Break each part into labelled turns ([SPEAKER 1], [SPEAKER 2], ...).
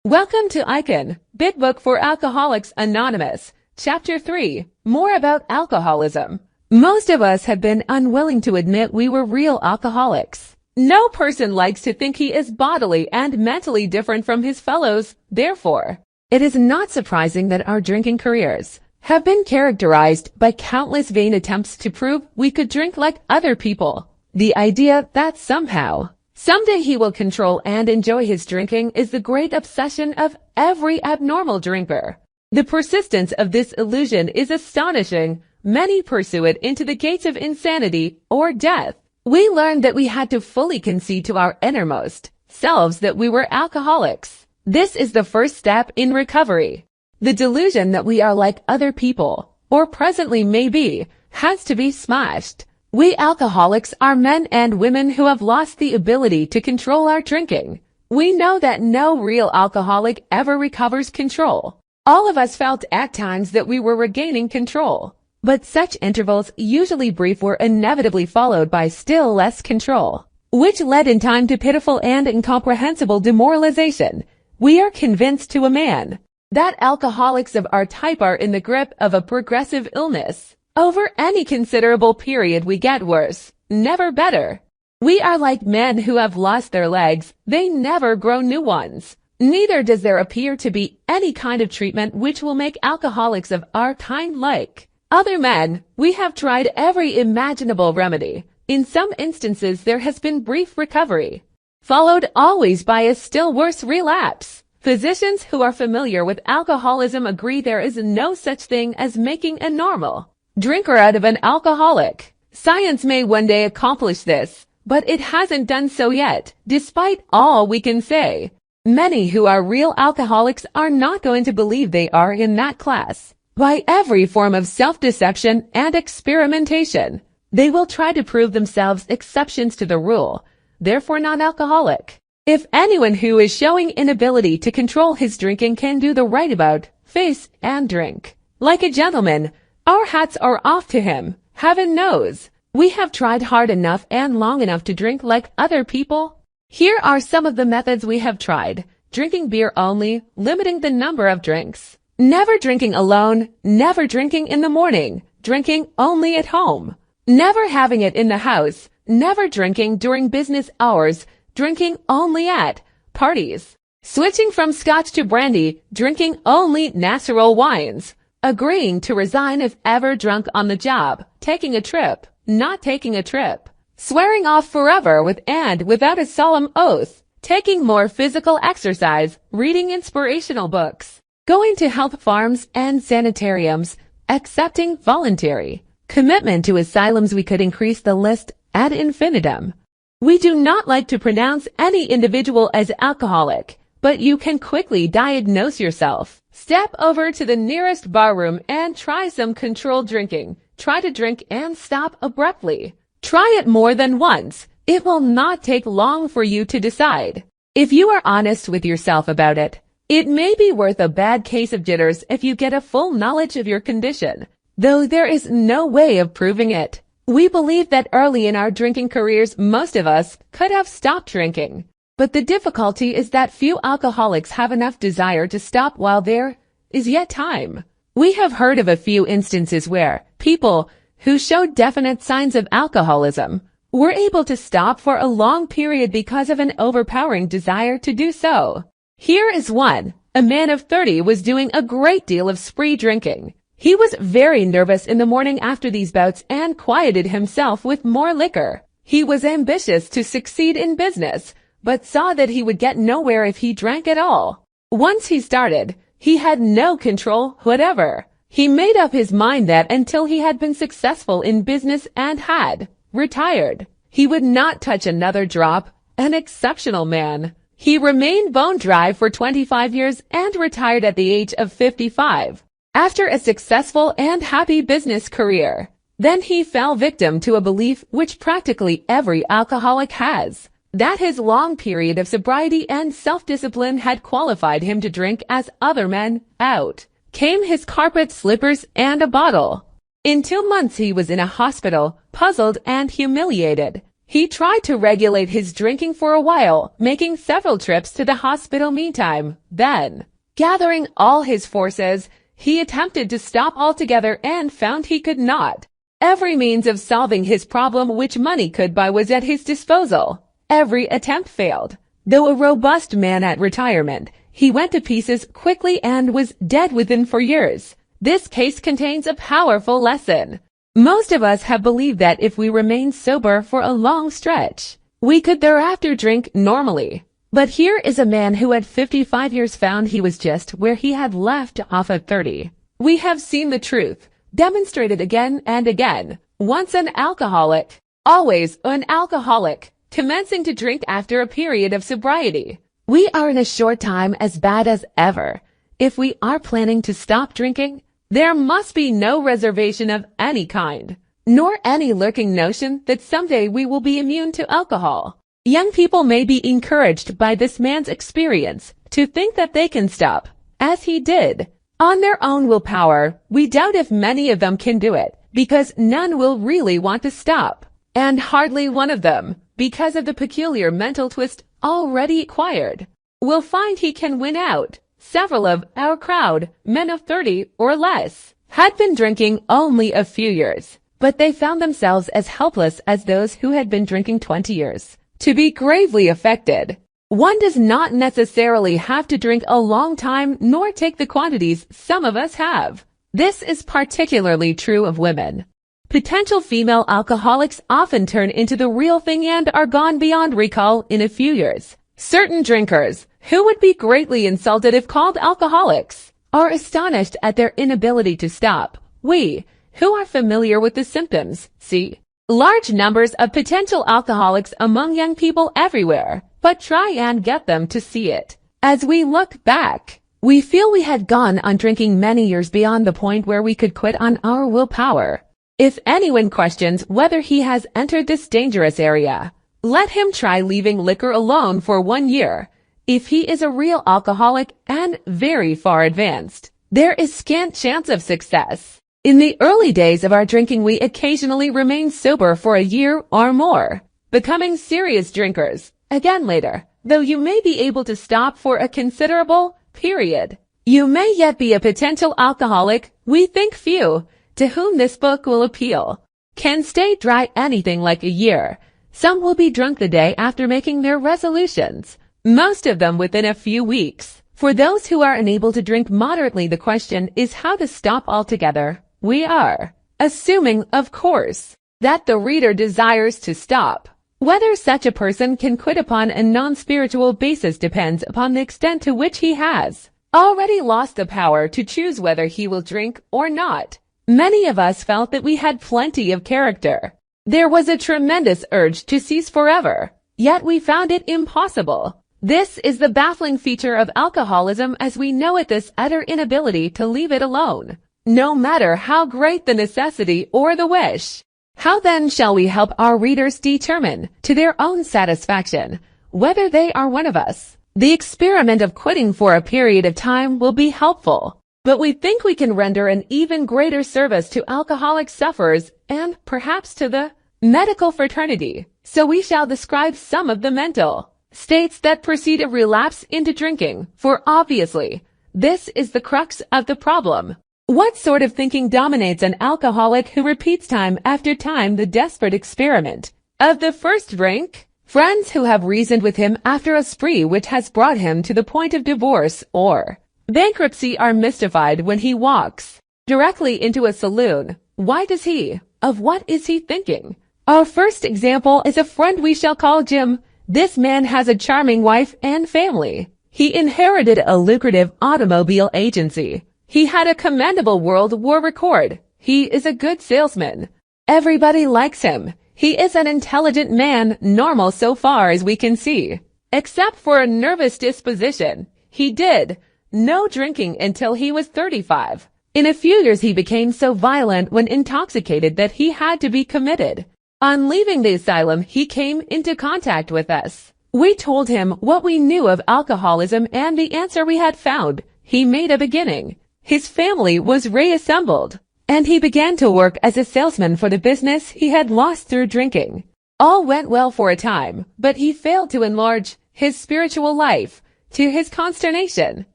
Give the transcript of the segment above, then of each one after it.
[SPEAKER 1] Welcome to ican, Big Book for Alcoholics Anonymous, Chapter 3, More About Alcoholism. Most of us have been unwilling to admit we were real alcoholics. No person likes to think he is bodily and mentally different from his fellows. Therefore, it is not surprising that our drinking careers have been characterized by countless vain attempts to prove we could drink like other people. The idea that someday he will control and enjoy his drinking is the great obsession of every abnormal drinker. The persistence of this illusion is astonishing. Many pursue it into the gates of insanity or death. We learned that we had to fully concede to our innermost selves that we were alcoholics. This is the first step in recovery. The delusion that we are like other people, or presently may be, has to be smashed. We alcoholics are men and women who have lost the ability to control our drinking. We know that no real alcoholic ever recovers control. All of us felt at times that we were regaining control, but such intervals, usually brief, were inevitably followed by still less control, which led in time to pitiful and incomprehensible demoralization. We are convinced to a man that alcoholics of our type are in the grip of a progressive illness. Over any considerable period we get worse, never better. We are like men who have lost their legs. They never grow new ones. Neither does there appear to be any kind of treatment which will make alcoholics of our kind like other men. We have tried every imaginable remedy. In some instances there has been brief recovery, followed always by a still worse relapse. Physicians who are familiar with alcoholism agree there is no such thing as making a normal drinker out of an alcoholic. Science may one day accomplish this, but it hasn't done so yet, despite all we can say. Many who are real alcoholics are not going to believe they are in that class. By every form of self-deception and experimentation, they will try to prove themselves exceptions to the rule, therefore non-alcoholic. If anyone who is showing inability to control his drinking can do the right about face and drink like a gentleman, our hats are off to him. Heaven knows, we have tried hard enough and long enough to drink like other people. Here are some of the methods we have tried. Drinking beer only, limiting the number of drinks. Never drinking alone, never drinking in the morning, drinking only at home. Never having it in the house, never drinking during business hours, drinking only at parties. Switching from scotch to brandy, drinking only natural wines. Agreeing to resign if ever drunk on the job, taking a trip, not taking a trip, swearing off forever with and without a solemn oath, taking more physical exercise, reading inspirational books, going to health farms and sanitariums, accepting voluntary commitment to asylums. We could increase the list ad infinitum. We do not like to pronounce any individual as alcoholic, but you can quickly diagnose yourself. Step over to the nearest barroom and try some controlled drinking. Try to drink and stop abruptly. Try it more than once. It will not take long for you to decide. If you are honest with yourself about it, it may be worth a bad case of jitters if you get a full knowledge of your condition, though there is no way of proving it. We believe that early in our drinking careers most of us could have stopped drinking. But the difficulty is that few alcoholics have enough desire to stop while there is yet time. We have heard of a few instances where people who showed definite signs of alcoholism were able to stop for a long period because of an overpowering desire to do so. Here is one. A man of 30 was doing a great deal of spree drinking. He was very nervous in the morning after these bouts and quieted himself with more liquor. He was ambitious to succeed in business, but saw that he would get nowhere if he drank at all. Once he started, he had no control whatever. He made up his mind that until he had been successful in business and had retired, he would not touch another drop. An exceptional man. He remained bone dry for 25 years and retired at the age of 55. After a successful and happy business career, then he fell victim to a belief which practically every alcoholic has, that his long period of sobriety and self-discipline had qualified him to drink as other men. Out came his carpet slippers and a bottle. In 2 months he was in a hospital, puzzled and humiliated. He tried to regulate his drinking for a while, making several trips to the hospital meantime. Then, gathering all his forces, he attempted to stop altogether and found he could not. Every means of solving his problem which money could buy was at his disposal. Every attempt failed. Though a robust man at retirement, he went to pieces quickly and was dead within 4 years. This case contains a powerful lesson. Most of us have believed that if we remained sober for a long stretch, we could thereafter drink normally. But here is a man who at 55 years found he was just where he had left off at 30. We have seen the truth, demonstrated again and again. Once an alcoholic, always an alcoholic, commencing to drink after a period of sobriety. We are in a short time as bad as ever. If we are planning to stop drinking, there must be no reservation of any kind, nor any lurking notion that someday we will be immune to alcohol. Young people may be encouraged by this man's experience to think that they can stop, as he did, on their own willpower. We doubt if many of them can do it, because none will really want to stop, and hardly one of them, because of the peculiar mental twist already acquired, will find he can win out. Several of our crowd, men of 30 or less, had been drinking only a few years, but they found themselves as helpless as those who had been drinking 20 years. To be gravely affected, one does not necessarily have to drink a long time nor take the quantities some of us have. This is particularly true of women. Potential female alcoholics often turn into the real thing and are gone beyond recall in a few years. Certain drinkers, who would be greatly insulted if called alcoholics, are astonished at their inability to stop. We, who are familiar with the symptoms, see large numbers of potential alcoholics among young people everywhere, but try and get them to see it. As we look back, we feel we had gone on drinking many years beyond the point where we could quit on our willpower. If anyone questions whether he has entered this dangerous area, let him try leaving liquor alone for 1 year. If he is a real alcoholic and very far advanced, there is scant chance of success. In the early days of our drinking, we occasionally remained sober for a year or more, becoming serious drinkers again later. Though you may be able to stop for a considerable period, you may yet be a potential alcoholic. We think few, to whom this book will appeal, can stay dry anything like a year. Some will be drunk the day after making their resolutions, most of them within a few weeks. For those who are unable to drink moderately, the question is how to stop altogether. We are assuming, of course, that the reader desires to stop. Whether such a person can quit upon a non-spiritual basis depends upon the extent to which he has already lost the power to choose whether he will drink or not. Many of us felt that we had plenty of character. There was a tremendous urge to cease forever, yet we found it impossible. This is the baffling feature of alcoholism as we know it, this utter inability to leave it alone, no matter how great the necessity or the wish. How then shall we help our readers determine, to their own satisfaction, whether they are one of us? The experiment of quitting for a period of time will be helpful, but we think we can render an even greater service to alcoholic sufferers and perhaps to the medical fraternity. So we shall describe some of the mental states that precede a relapse into drinking, for obviously, this is the crux of the problem. What sort of thinking dominates an alcoholic who repeats time after time the desperate experiment of the first drink? Friends who have reasoned with him after a spree which has brought him to the point of divorce or bankruptcy are mystified when he walks directly into a saloon. Why does he? Of what is he thinking? Our first example is a friend we shall call Jim. This man has a charming wife and family. He inherited a lucrative automobile agency. He had a commendable World War record. He is a good salesman. Everybody likes him. He is an intelligent man, normal so far as we can see. Except for a nervous disposition, he did no drinking until he was 35. In a few years he became so violent when intoxicated that he had to be committed. On leaving the asylum, he came into contact with us. We told him what we knew of alcoholism and the answer we had found. He made a beginning. His family was reassembled, and he began to work as a salesman for the business he had lost through drinking. All went well for a time, but he failed to enlarge his spiritual life. To his consternation,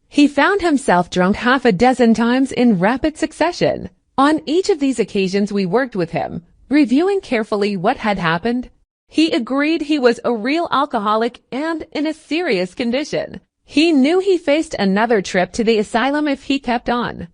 [SPEAKER 1] he found himself drunk half a dozen times in rapid succession. On each of these occasions we worked with him, reviewing carefully what had happened. He agreed he was a real alcoholic and in a serious condition. He knew he faced another trip to the asylum if he kept on.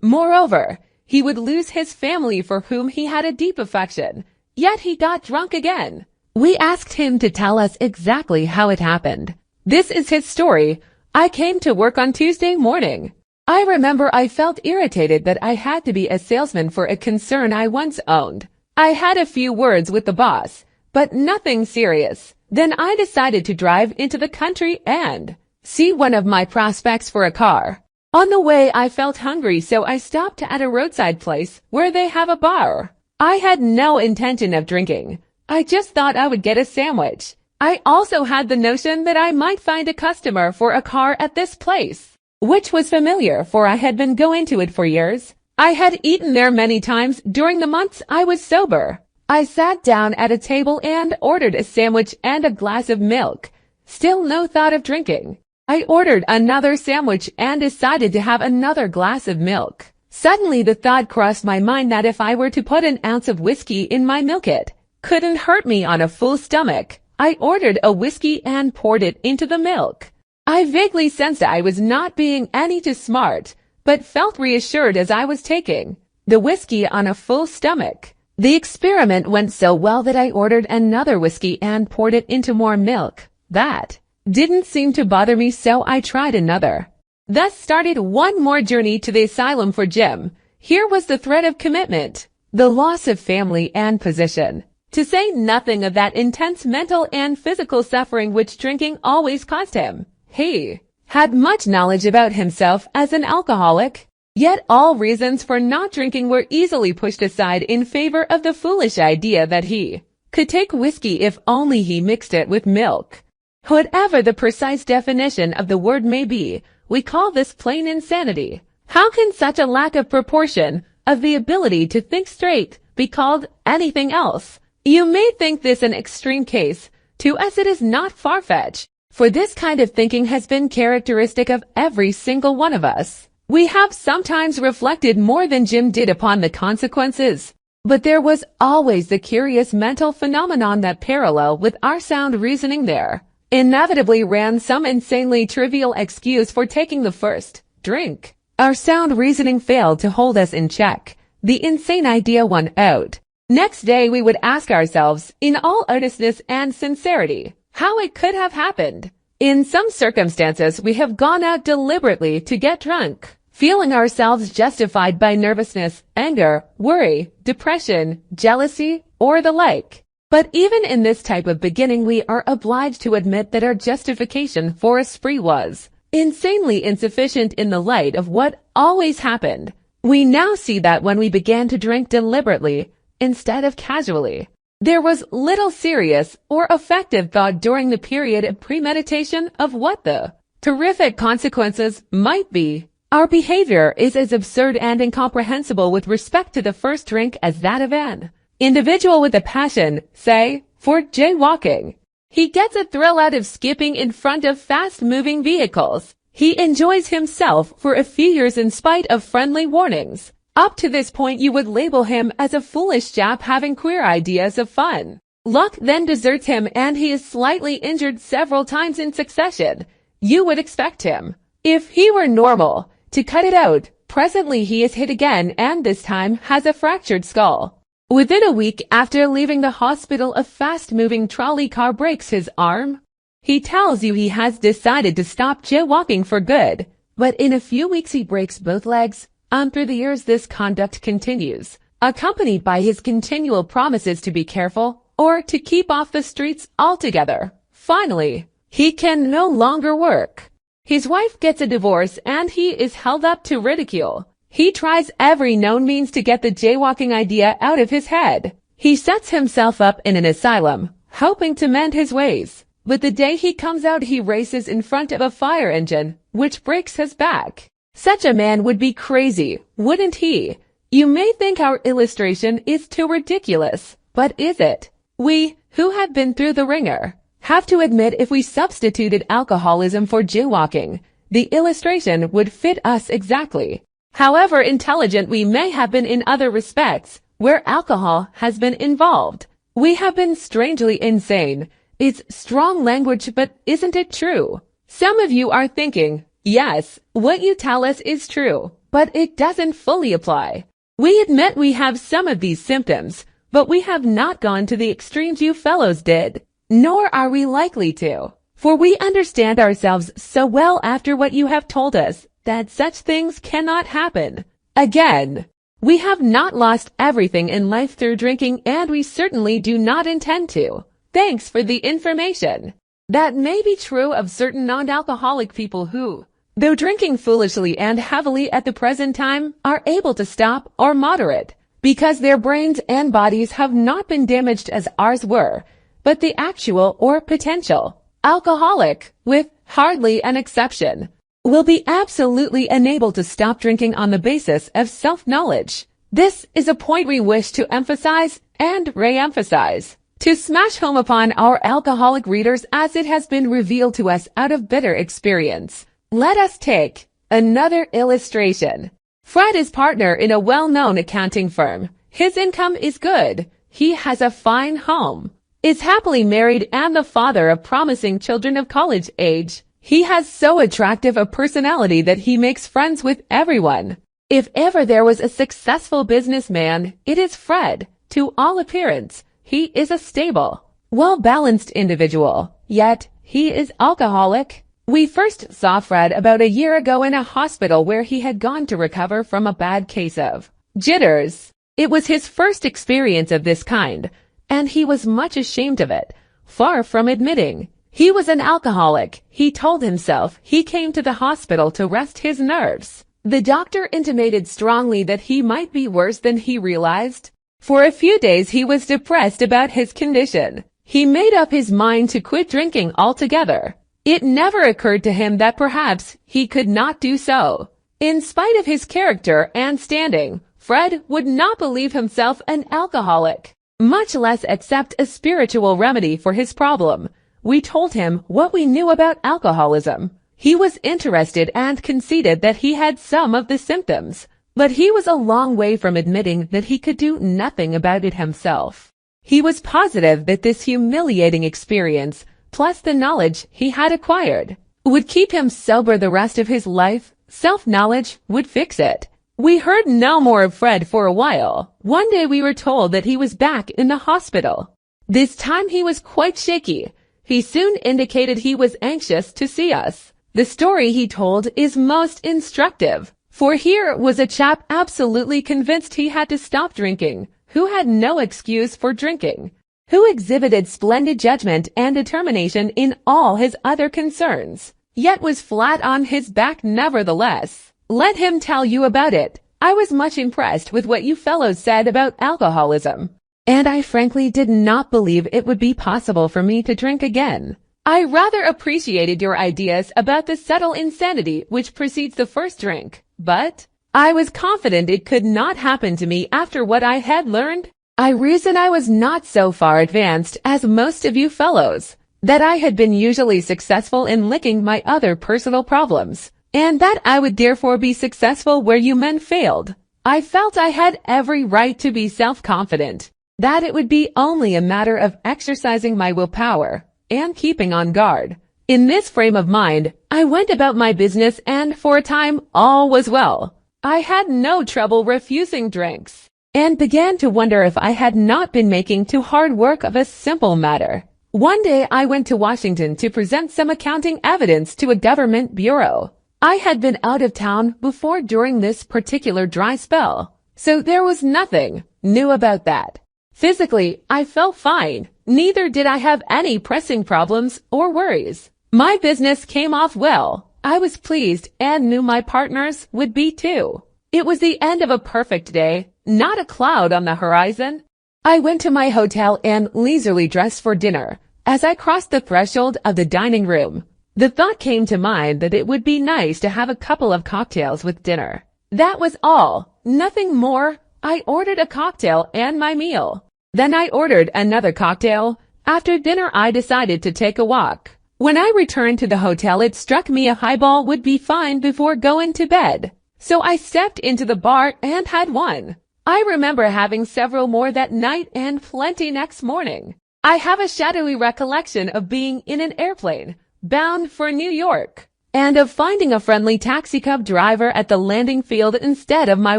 [SPEAKER 1] Moreover, he would lose his family for whom he had a deep affection. Yet he got drunk again. We asked him to tell us exactly how it happened. This is his story. I came to work on Tuesday morning. I remember I felt irritated that I had to be a salesman for a concern I once owned. I had a few words with the boss, but nothing serious. Then I decided to drive into the country and see one of my prospects for a car. On the way I felt hungry, so I stopped at a roadside place where they have a bar. I had no intention of drinking. I just thought I would get a sandwich. I also had the notion that I might find a customer for a car at this place, which was familiar, for I had been going to it for years. I had eaten there many times during the months I was sober. I sat down at a table and ordered a sandwich and a glass of milk. Still no thought of drinking. I ordered another sandwich and decided to have another glass of milk. Suddenly the thought crossed my mind that if I were to put an ounce of whiskey in my milk, it couldn't hurt me on a full stomach. I ordered a whiskey and poured it into the milk. I vaguely sensed I was not being any too smart, but felt reassured as I was taking the whiskey on a full stomach. The experiment went so well that I ordered another whiskey and poured it into more milk. That didn't seem to bother me, so I tried another. Thus started one more journey to the asylum for Jim. Here was the threat of commitment, the loss of family and position, to say nothing of that intense mental and physical suffering which drinking always caused him. He had much knowledge about himself as an alcoholic, yet all reasons for not drinking were easily pushed aside in favor of the foolish idea that he could take whiskey if only he mixed it with milk. Whatever the precise definition of the word may be, we call this plain insanity. How can such a lack of proportion of the ability to think straight be called anything else? You may think this an extreme case. To us it is not far-fetched, for this kind of thinking has been characteristic of every single one of us. We have sometimes reflected more than Jim did upon the consequences, but there was always the curious mental phenomenon that parallel with our sound reasoning there inevitably ran some insanely trivial excuse for taking the first drink. Our sound reasoning failed to hold us in check. The insane idea won out. Next day we would ask ourselves, in all earnestness and sincerity, how it could have happened. In some circumstances we have gone out deliberately to get drunk, feeling ourselves justified by nervousness, anger, worry, depression, jealousy, or the like. But even in this type of beginning we are obliged to admit that our justification for a spree was insanely insufficient in the light of what always happened. We now see that when we began to drink deliberately, instead of casually, there was little serious or effective thought during the period of premeditation of what the terrific consequences might be. Our behavior is as absurd and incomprehensible with respect to the first drink as that of an individual with a passion, say, for jaywalking. He gets a thrill out of skipping in front of fast-moving vehicles. He enjoys himself for a few years in spite of friendly warnings. Up to this point you would label him as a foolish chap having queer ideas of fun. Luck then deserts him and he is slightly injured several times in succession. You would expect him, if he were normal, to cut it out. Presently he is hit again and this time has a fractured skull. Within a week after leaving the hospital, a fast-moving trolley car breaks his arm. He tells you he has decided to stop jaywalking for good, but in a few weeks he breaks both legs. Through the years this conduct continues, accompanied by his continual promises to be careful or to keep off the streets altogether. Finally, he can no longer work. His wife gets a divorce and he is held up to ridicule. He tries every known means to get the jaywalking idea out of his head. He sets himself up in an asylum, hoping to mend his ways. But the day he comes out he races in front of a fire engine, which breaks his back. Such a man would be crazy, wouldn't he? You may think our illustration is too ridiculous, but is it? We, who have been through the ringer, have to admit if we substituted alcoholism for jaywalking, the illustration would fit us exactly. However intelligent we may have been in other respects, where alcohol has been involved, we have been strangely insane. It's strong language, but isn't it true? Some of you are thinking, yes, what you tell us is true, but it doesn't fully apply. We admit we have some of these symptoms, but we have not gone to the extremes you fellows did, nor are we likely to, for we understand ourselves so well after what you have told us that such things cannot happen. Again, we have not lost everything in life through drinking, and we certainly do not intend to. Thanks for the information. That may be true of certain non-alcoholic people who, though drinking foolishly and heavily at the present time, are able to stop or moderate, because their brains and bodies have not been damaged as ours were, but the actual or potential alcoholic, with hardly an exception, will be absolutely unable to stop drinking on the basis of self-knowledge. This is a point we wish to emphasize and re-emphasize, to smash home upon our alcoholic readers as it has been revealed to us out of bitter experience. Let us take another illustration. Fred is partner in a well-known accounting firm. His income is good. He has a fine home, is happily married, and the father of promising children of college age. He has so attractive a personality that he makes friends with everyone. If ever there was a successful businessman, it is Fred. To all appearance, he is a stable, well-balanced individual, yet he is alcoholic. We first saw Fred about a year ago in a hospital where he had gone to recover from a bad case of jitters. It was his first experience of this kind, and he was much ashamed of it, far from admitting he was an alcoholic. He told himself he came to the hospital to rest his nerves. The doctor intimated strongly that he might be worse than he realized. For a few days he was depressed about his condition. He made up his mind to quit drinking altogether. It never occurred to him that perhaps he could not do so. In spite of his character and standing, Fred would not believe himself an alcoholic, much less accept a spiritual remedy for his problem. We told him what we knew about alcoholism. He was interested and conceded that he had some of the symptoms, but he was a long way from admitting that he could do nothing about it himself. He was positive that this humiliating experience, plus the knowledge he had acquired, would keep him sober the rest of his life. Self-knowledge would fix it. We heard no more of Fred for a while. One day we were told that he was back in the hospital. This time he was quite shaky. He soon indicated he was anxious to see us. The story he told is most instructive, for here was a chap absolutely convinced he had to stop drinking, who had no excuse for drinking, who exhibited splendid judgment and determination in all his other concerns, yet was flat on his back nevertheless. Let him tell you about it. I was much impressed with what you fellows said about alcoholism, and I frankly did not believe it would be possible for me to drink again. I rather appreciated your ideas about the subtle insanity which precedes the first drink, but I was confident it could not happen to me after what I had learned. I reasoned I was not so far advanced as most of you fellows, that I had been usually successful in licking my other personal problems, and that I would therefore be successful where you men failed. I felt I had every right to be self-confident, that it would be only a matter of exercising my willpower and keeping on guard. In this frame of mind, I went about my business, and for a time all was well. I had no trouble refusing drinks, and began to wonder if I had not been making too hard work of a simple matter. One day I went to Washington to present some accounting evidence to a government bureau. I had been out of town before during this particular dry spell, so there was nothing new about that. Physically, I felt fine. Neither did I have any pressing problems or worries. My business came off well. I was pleased and knew my partners would be too. It was the end of a perfect day, not a cloud on the horizon. I went to my hotel and leisurely dressed for dinner. As I crossed the threshold of the dining room, the thought came to mind that it would be nice to have a couple of cocktails with dinner. That was all, nothing more. I ordered a cocktail and my meal. Then I ordered another cocktail. After dinner, I decided to take a walk. When I returned to the hotel, it struck me a highball would be fine before going to bed. So I stepped into the bar and had one. I remember having several more that night and plenty next morning. I have a shadowy recollection of being in an airplane, bound for New York, and of finding a friendly taxi cab driver at the landing field instead of my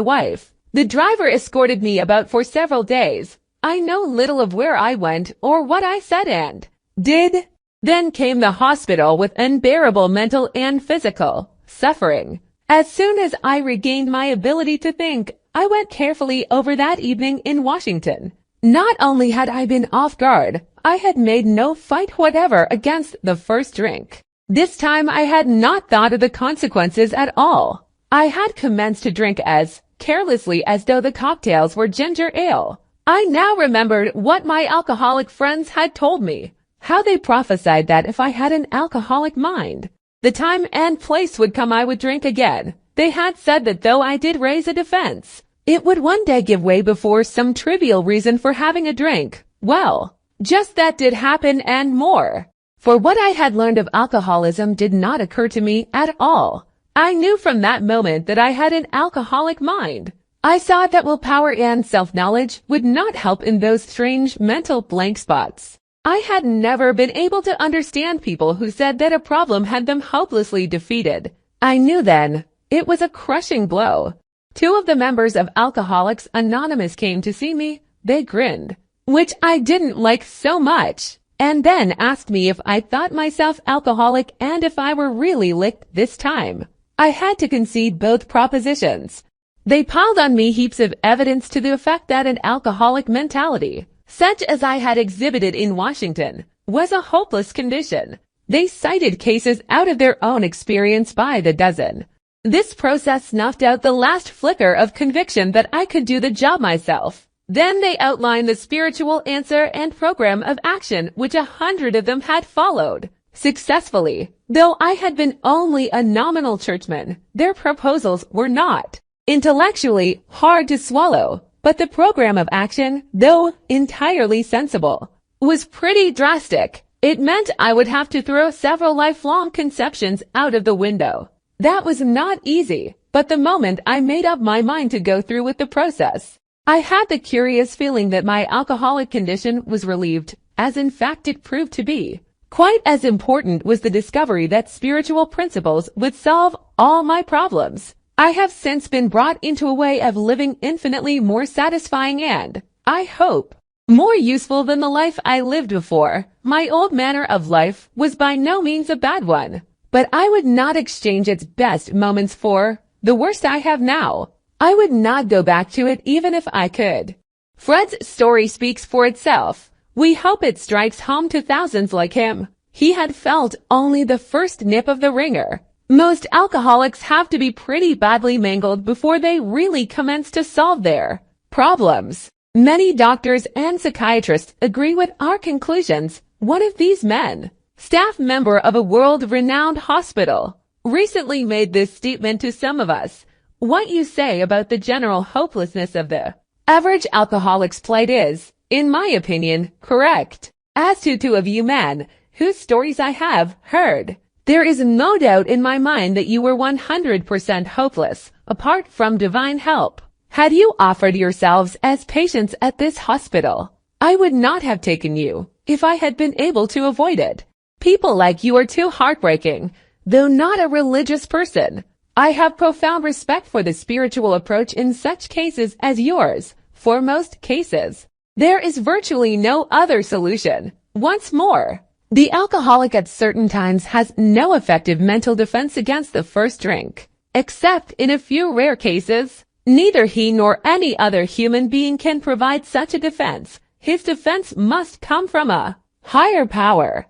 [SPEAKER 1] wife. The driver escorted me about for several days. I know little of where I went or what I said and did. Then came the hospital with unbearable mental and physical suffering. As soon as I regained my ability to think, I went carefully over that evening in Washington. Not only had I been off guard, I had made no fight whatever against the first drink. This time I had not thought of the consequences at all. I had commenced to drink as carelessly as though the cocktails were ginger ale. I now remembered what my alcoholic friends had told me, how they prophesied that if I had an alcoholic mind, the time and place would come I would drink again. They had said that though I did raise a defense, it would one day give way before some trivial reason for having a drink. Well, just that did happen and more. For what I had learned of alcoholism did not occur to me at all. I knew from that moment that I had an alcoholic mind. I saw that willpower and self-knowledge would not help in those strange mental blank spots. I had never been able to understand people who said that a problem had them hopelessly defeated. I knew then it was a crushing blow. 2 of the members of Alcoholics Anonymous came to see me. They grinned, which I didn't like so much, and then asked me if I thought myself alcoholic and if I were really licked this time. I had to concede both propositions. They piled on me heaps of evidence to the effect that an alcoholic mentality, such as I had exhibited in Washington, was a hopeless condition. They cited cases out of their own experience by the dozen. This process snuffed out the last flicker of conviction that I could do the job myself. Then they outlined the spiritual answer and program of action which 100 of them had followed successfully. Though I had been only a nominal churchman, their proposals were not intellectually hard to swallow, but the program of action, though entirely sensible, was pretty drastic. It meant I would have to throw several lifelong conceptions out of the window. That was not easy, but the moment I made up my mind to go through with the process, I had the curious feeling that my alcoholic condition was relieved, as in fact it proved to be. Quite as important was the discovery that spiritual principles would solve all my problems. I have since been brought into a way of living infinitely more satisfying and, I hope, more useful than the life I lived before. My old manner of life was by no means a bad one, but I would not exchange its best moments for the worst I have now. I would not go back to it even if I could. Fred's story speaks for itself. We hope it strikes home to thousands like him. He had felt only the first nip of the ringer. Most alcoholics have to be pretty badly mangled before they really commence to solve their problems. Many doctors and psychiatrists agree with our conclusions. One of these men, staff member of a world-renowned hospital, recently made this statement to some of us. What you say about the general hopelessness of the average alcoholic's plight is, in my opinion, correct. As to 2 of you men, whose stories I have heard, there is no doubt in my mind that you were 100% hopeless, apart from divine help. Had you offered yourselves as patients at this hospital, I would not have taken you, if I had been able to avoid it. People like you are too heartbreaking, though not a religious person. I have profound respect for the spiritual approach in such cases as yours. For most cases, there is virtually no other solution. Once more, the alcoholic at certain times has no effective mental defense against the first drink. Except in a few rare cases, neither he nor any other human being can provide such a defense. His defense must come from a higher power.